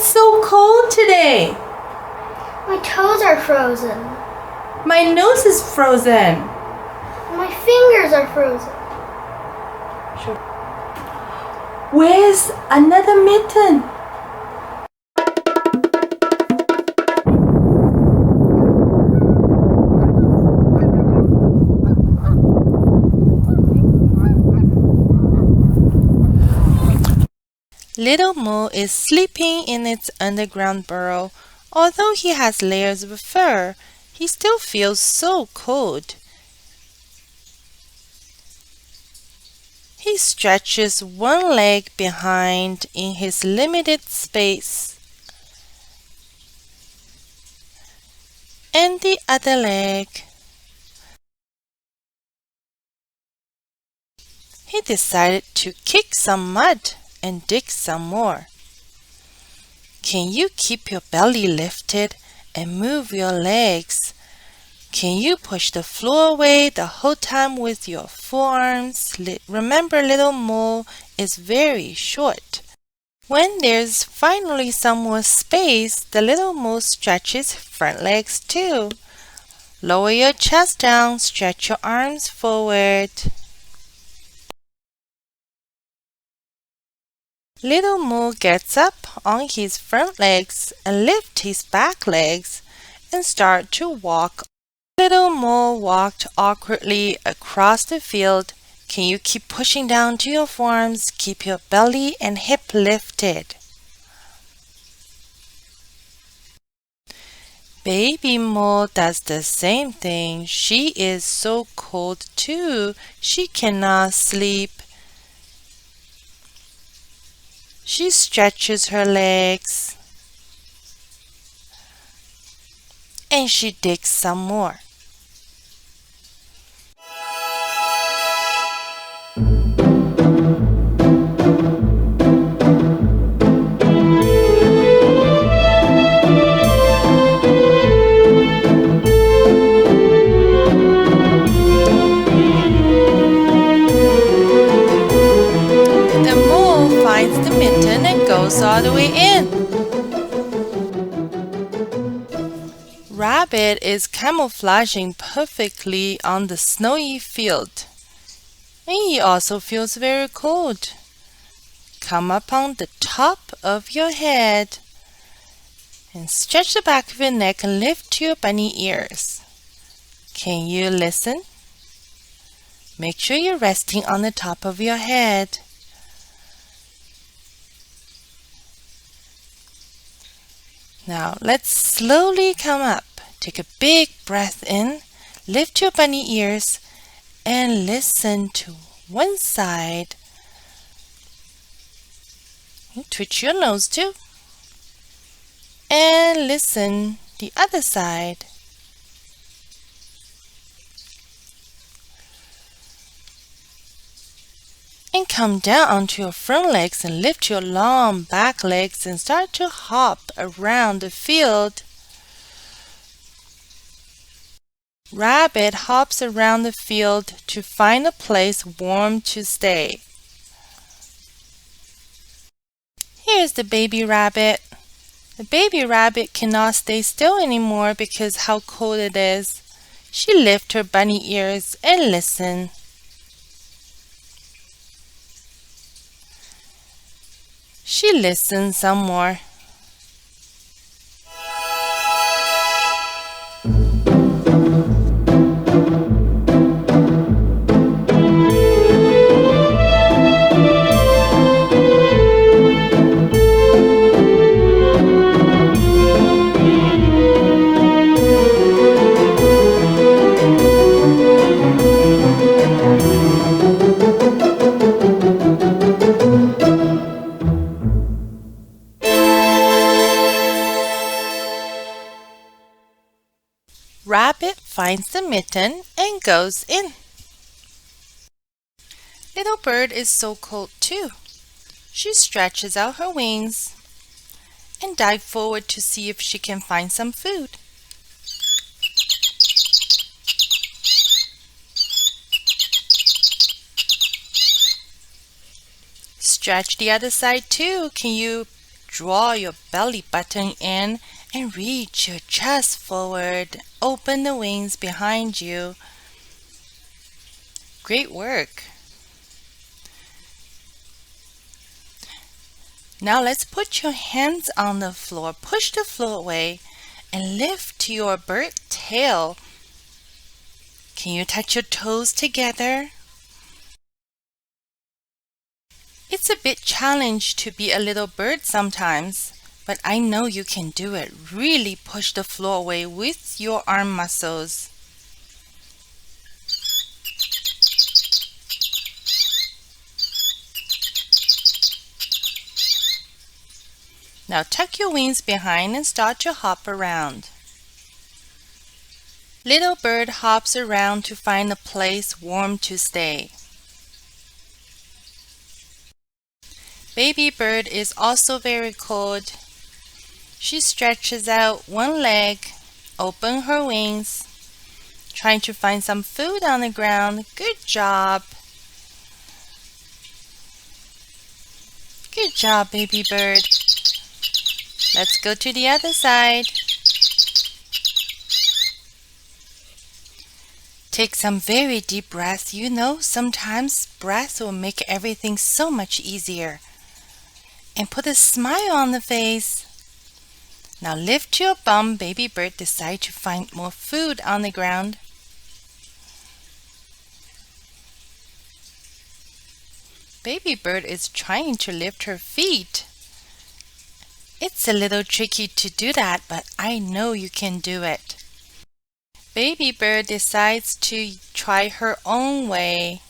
so cold today. My toes are frozen. My nose is frozen. My fingers are frozen. Where's another mitten? Little Mo is sleeping in its underground burrow. Although he has layers of fur, he still feels so cold. He stretches one leg behind in his limited space and the other leg. He decided to kick some mud and dig some more. Can you keep your belly lifted and move your legs? Can you push the floor away the whole time with your forearms? Remember, Little Mo is very short. When there's finally some more space, the Little Mo stretches front legs too. Lower your chest down, stretch your arms forward. Little Mo gets up on his front legs and lifts his back legs and starts to walk. Little Mo walked awkwardly across the field. Can you keep pushing down to your forearms? Keep your belly and hip lifted. Baby Mo does the same thing. She is so cold too. She cannot sleep. She stretches her legs and she digs some more. The mole finds the mitten and goes all the way in. Rabbit is camouflaging perfectly on the snowy field. And he also feels very cold. Come up on the top of your head and stretch the back of your neck and lift your bunny ears. Can you listen? Make sure you're resting on the top of your head. Now let's slowly come up. Take a big breath in, lift your bunny ears, and listen to one side. Twitch your nose too. And listen the other side. And come down onto your front legs and lift your long back legs and start to hop around the field. Rabbit hops around the field to find a place warm to stay. Here's the baby rabbit. The baby rabbit cannot stay still anymore because how cold it is. She lifts her bunny ears and listens. She listens some more. Rabbit finds the mitten and goes in. Little bird is so cold too. She stretches out her wings and dives forward to see if she can find some food. Stretch the other side too. Can you draw your belly button in and reach your chest forward. Open the wings behind you. Great work. Now let's put your hands on the floor. Push the floor away and lift your bird tail. Can you touch your toes together? It's a bit challenge to be a little bird sometimes, but I know you can do it. Really push the floor away with your arm muscles. Now tuck your wings behind and start to hop around. Little bird hops around to find a place warm to stay. Baby bird is also very cold. She stretches out one leg, open her wings, trying to find some food on the ground. Good job. Good job, baby bird. Let's go to the other side. Take some very deep breaths. You know, sometimes breath will make everything so much easier. And put a smile on the face. Now lift your bum. Baby bird decide to find more food on the ground. Baby bird is trying to lift her feet. It's a little tricky to do that, but I know you can do it. Baby bird decides to try her own way.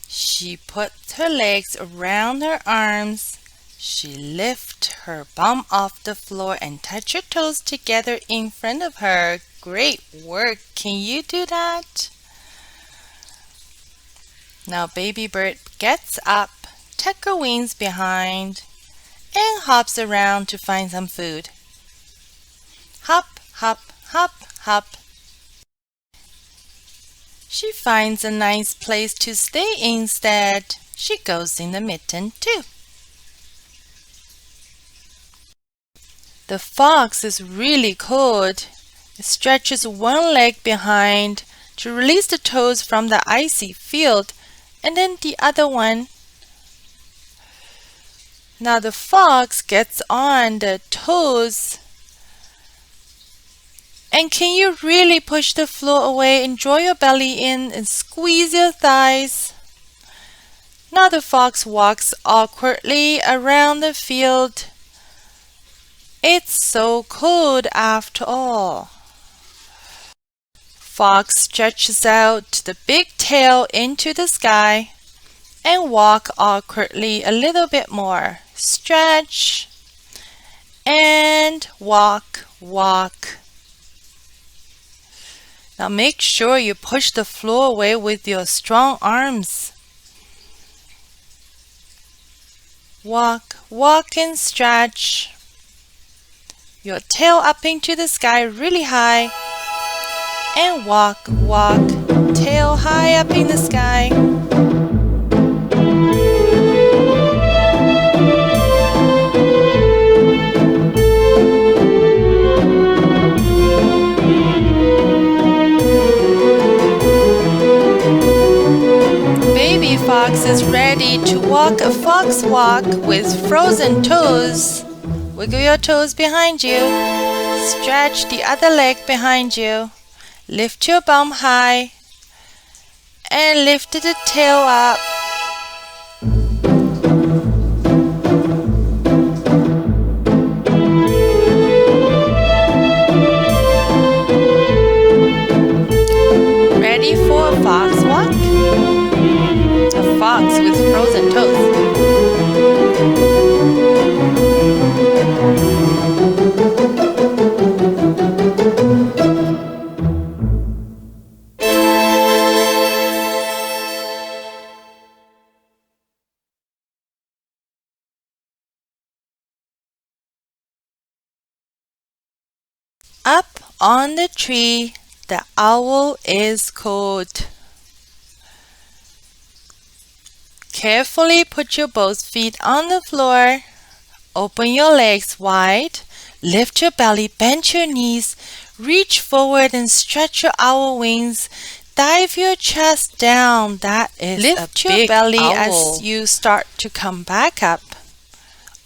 She puts her legs around her arms. She lifts her bum off the floor and touch her toes together in front of her. Great work. Can you do that? Now baby bird gets up, tucks her wings behind, and hops around to find some food. Hop, hop, hop, hop. She finds a nice place to stay instead. She goes in the mitten too. The fox is really cold. It stretches one leg behind to release the toes from the icy field, and then the other one. Now the fox gets on the toes. And can you really push the floor away and draw your belly in and squeeze your thighs? Now the fox walks awkwardly around the field. It's so cold after all. Fox stretches out the big tail into the sky and walk awkwardly a little bit more. Stretch and walk, walk. Now make sure you push the floor away with your strong arms. Walk, walk and stretch. Your tail up into the sky really high. And walk, walk, tail high up in the sky. Baby fox is ready to walk a fox walk with frozen toes. Wiggle your toes behind you. Stretch the other leg behind you. Lift your bum high and lift the tail up. Ready for a fox walk? A fox with frozen toes. Up on the tree, the owl is caught. Carefully put your both feet on the floor. Open your legs wide. Lift your belly, bend your knees, reach forward and stretch your owl wings. Dive your chest down. That is Lift your belly owl. as you start to come back up.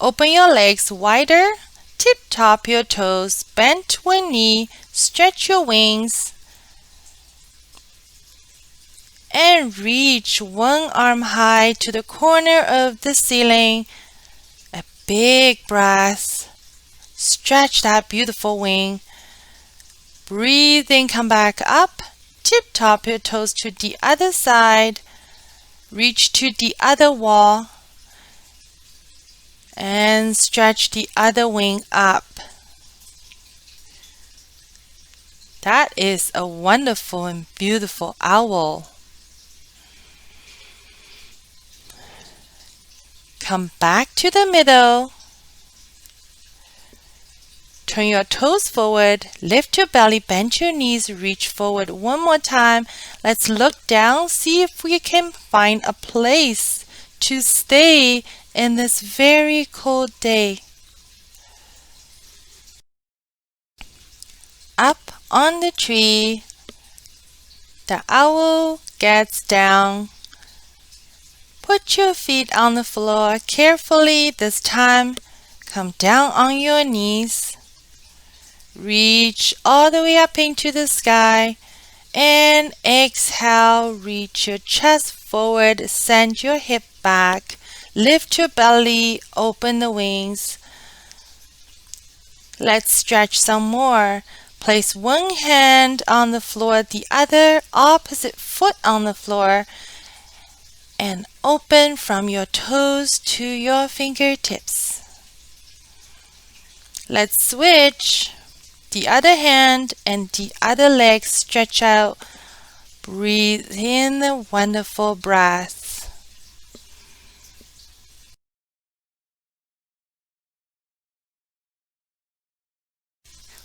Open your legs wider. Tip-top your toes, bend one knee, stretch your wings, and reach one arm high to the corner of the ceiling. A big breath. Stretch that beautiful wing. Breathe in, come back up. Tip-top your toes to the other side. Reach to the other wall. And stretch the other wing up. That is a wonderful and beautiful owl. Come back to the middle. Turn your toes forward, lift your belly, bend your knees, reach forward one more time. Let's look down, see if we can find a place to stay in this very cold day. Up on the tree, the owl gets down. Put your feet on the floor carefully this time. Come down on your knees. Reach all the way up into the sky. And exhale, reach your chest forward, send your hip back. Lift your belly, open the wings. Let's stretch some more. Place one hand on the floor, the other opposite foot on the floor, and open from your toes to your fingertips. Let's switch. The other hand and the other leg stretch out. Breathe in the wonderful breath.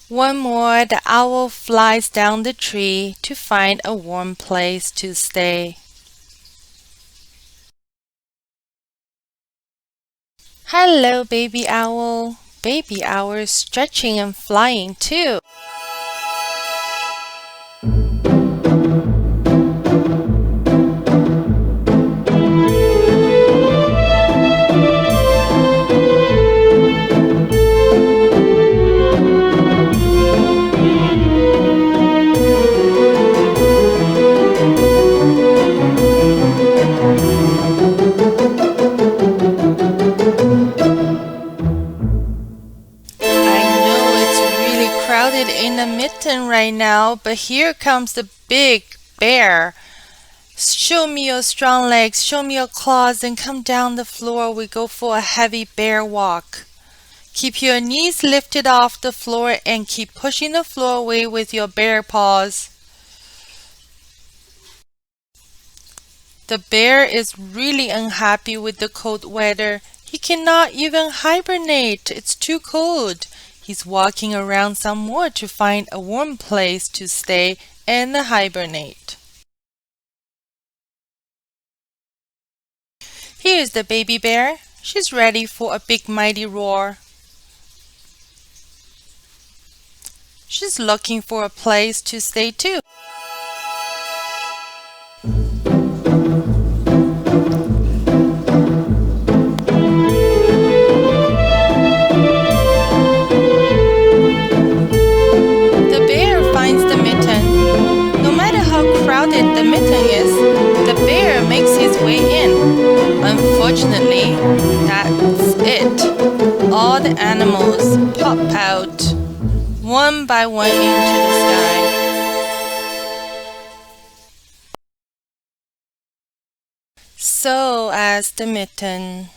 One more, the owl flies down the tree to find a warm place to stay. Hello, baby owl. Baby owl is stretching and flying too. Crowded in the Mitten right now, but here comes the big bear. Show me your strong legs, show me your claws, and come down the floor. We go for a heavy bear walk. Keep your knees lifted off the floor and keep pushing the floor away with your bear paws. The bear is really unhappy with the cold weather. He cannot even hibernate. It's too cold. He's walking around some more to find a warm place to stay and hibernate. Here's the baby bear. She's ready for a big mighty roar. She's looking for a place to stay too. The Mitten is, the bear makes his way in. Unfortunately, that's it. All the animals pop out one by one into the sky. So as the Mitten